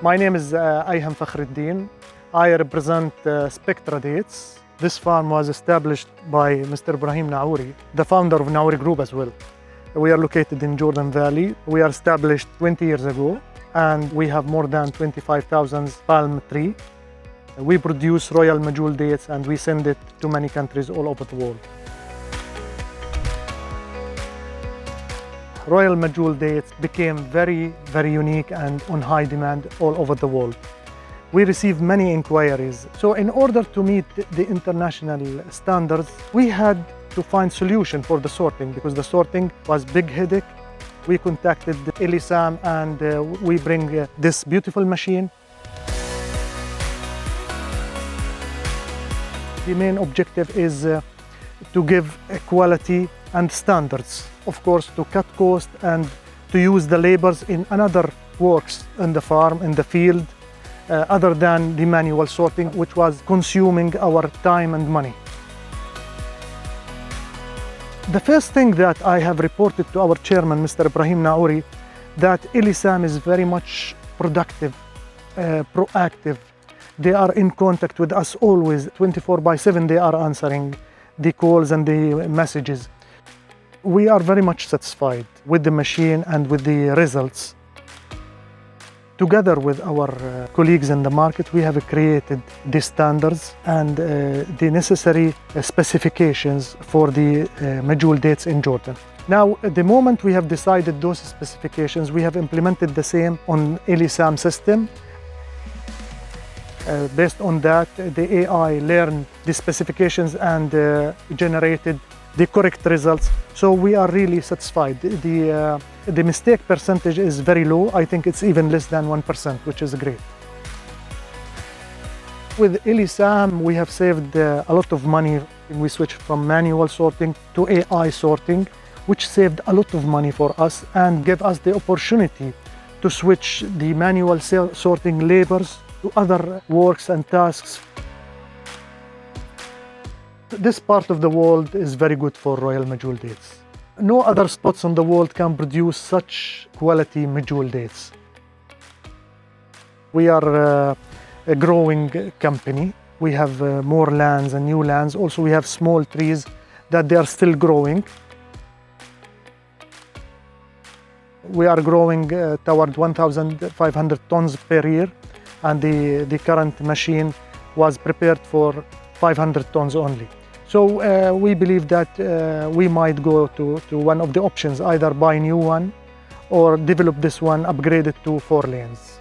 My name is Ayham Fakheralden. I represent Spectra Dates. This farm was established by Mr. Ibrahim Naouri, the founder of Naouri Group as well. We are located in Jordan Valley. We are established 20 years ago, and we have more than 25,000 palm trees. We produce royal Medjool dates and we send it to many countries all over the world. Royal Medjool dates became very unique and on high demand all over the world. We received many inquiries. So in order to meet the international standards, we had to find solution for the sorting because the sorting was big headache. We contacted Elisam and we bring this beautiful machine. The main objective is to give quality and standards, of course, to cut cost and to use the laborers in another works in the farm, in the field, other than the manual sorting, which was consuming our time and money. The first thing that I have reported to our chairman, Mr. Ibrahim Naouri, that Elisam is very much productive, proactive. They are in contact with us always, 24/7 they are answering the calls and the messages. We are very much satisfied with the machine and with the results. Together with our colleagues in the market, we have created the standards and the necessary specifications for the Medjool dates in Jordan. Now, at the moment we have decided those specifications, we have implemented the same on Elisam system. Based on that, the AI learned the specifications and generated the correct results. So we are really satisfied. The mistake percentage is very low. I think it's even less than 1%, which is great. With Elisam, we have saved a lot of money. We switched from manual sorting to AI sorting, which saved a lot of money for us and gave us the opportunity to switch the manual sorting labors to other works and tasks. This part of the world is very good for royal Medjool dates. No other spots on the world can produce such quality Medjool dates. We are a growing company. We have more lands and new lands. Also, we have small trees that they are still growing. We are growing toward 1,500 tons per year, and the current machine was prepared for 500 tons only. So we believe that we might go to one of the options, either buy a new one or develop this one, upgrade it to 4 lanes.